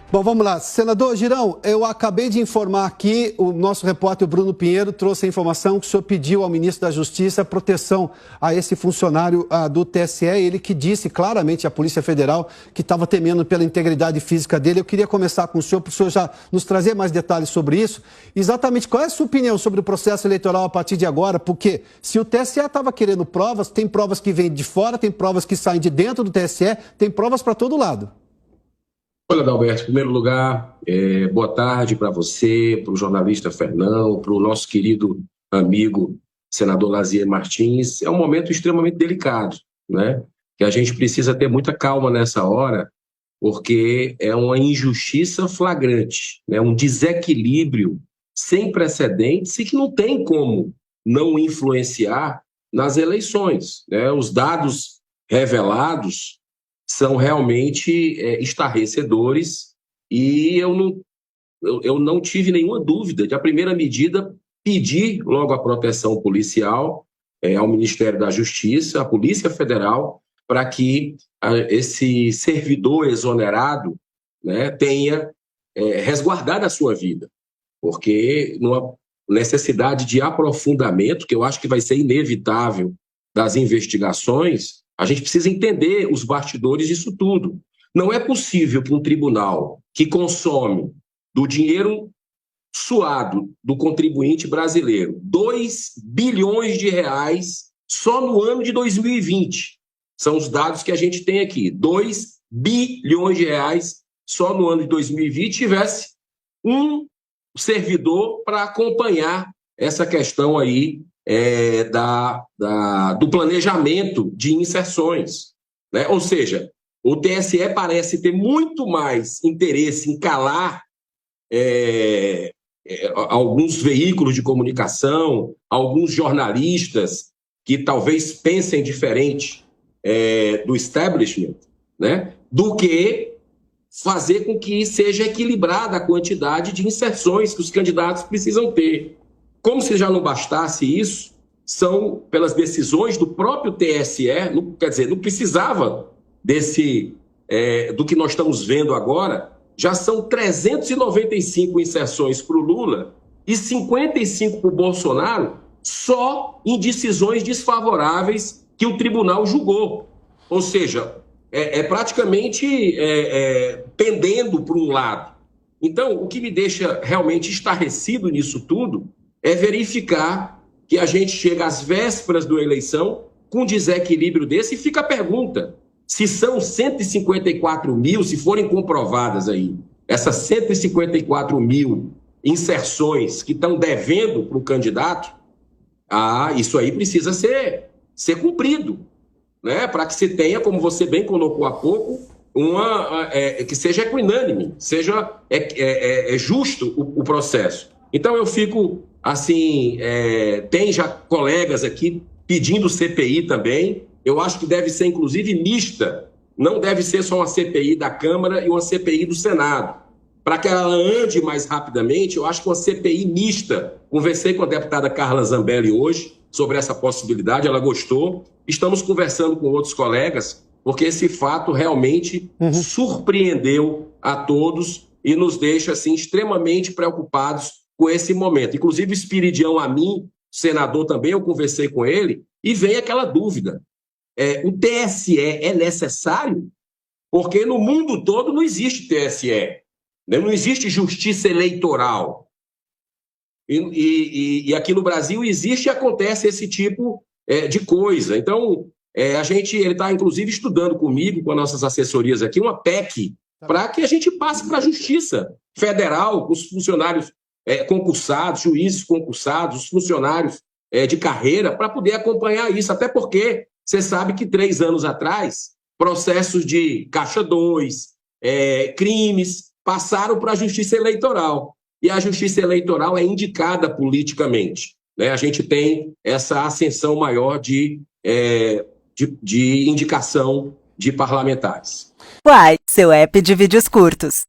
Bom, vamos lá. Senador Girão, eu acabei de informar aqui, o nosso repórter Bruno Pinheiro trouxe a informação que o senhor pediu ao ministro da Justiça proteção a esse funcionário do TSE, ele que disse claramente à Polícia Federal que estava temendo pela integridade física dele. Eu queria começar com o senhor, para o senhor já nos trazer mais detalhes sobre isso. Exatamente qual é a sua opinião sobre o processo eleitoral a partir de agora? Porque se o TSE estava querendo provas, tem provas que vêm de fora, tem provas que saem de dentro do TSE, tem provas para todo lado. Olha, Adalberto, em primeiro lugar, boa tarde para você, para o jornalista Fernão, para o nosso querido amigo senador Lazier Martins. É um momento extremamente delicado, né? Que a gente precisa ter muita calma nessa hora, porque é uma injustiça flagrante, né? Um desequilíbrio sem precedentes e que não tem como não influenciar nas eleições, né? Os dados revelados são realmente estarrecedores e eu não tive nenhuma dúvida de a primeira medida pedir logo a proteção policial ao Ministério da Justiça, à Polícia Federal, para que esse servidor exonerado, né, tenha resguardado a sua vida, porque numa necessidade de aprofundamento, que eu acho que vai ser inevitável das investigações, a gente precisa entender os bastidores disso tudo. Não é possível que um tribunal que consome do dinheiro suado do contribuinte brasileiro 2 bilhões de reais só no ano de 2020. São os dados que a gente tem aqui. 2 bilhões de reais só no ano de 2020 tivesse um servidor para acompanhar essa questão aí do planejamento de inserções, né? Ou seja, o TSE parece ter muito mais interesse em calar alguns veículos de comunicação, alguns jornalistas que talvez pensem diferente do establishment, né? Do que fazer com que seja equilibrada a quantidade de inserções que os candidatos precisam ter. Como se já não bastasse isso, são pelas decisões do próprio TSE, quer dizer, não precisava do que nós estamos vendo agora, já são 395 inserções para o Lula e 55 para o Bolsonaro, só em decisões desfavoráveis que o tribunal julgou. Ou seja, praticamente pendendo para um lado. Então, o que me deixa realmente estarrecido nisso tudo é verificar que a gente chega às vésperas da eleição com um desequilíbrio desse e fica a pergunta, se são 154 mil, se forem comprovadas aí, essas 154 mil inserções que estão devendo para o candidato, isso aí precisa ser cumprido, né? Para que se tenha, como você bem colocou há pouco, que seja equinânime, seja justo o processo. Então eu fico assim, tem já colegas aqui pedindo CPI também. Eu acho que deve ser inclusive mista, não deve ser só uma CPI da Câmara e uma CPI do Senado. Para que ela ande mais rapidamente, eu acho que uma CPI mista. Conversei com a deputada Carla Zambelli hoje sobre essa possibilidade, ela gostou. Estamos conversando com outros colegas, porque esse fato realmente surpreendeu a todos e nos deixa assim, extremamente preocupados com esse momento. Inclusive, o Espiridião, a mim, senador também, eu conversei com ele, e vem aquela dúvida. O TSE é necessário? Porque no mundo todo não existe TSE, né? Não existe justiça eleitoral. E aqui no Brasil existe e acontece esse tipo de coisa. Então, ele está, inclusive, estudando comigo, com as nossas assessorias aqui, uma PEC, para que a gente passe para a Justiça Federal, com os funcionários concursados, juízes concursados, os funcionários de carreira, para poder acompanhar isso. Até porque você sabe que 3 anos atrás, processos de Caixa 2, crimes, passaram para a Justiça Eleitoral. E a Justiça Eleitoral é indicada politicamente, né? A gente tem essa ascensão maior de indicação de parlamentares. Uai, seu app de vídeos curtos.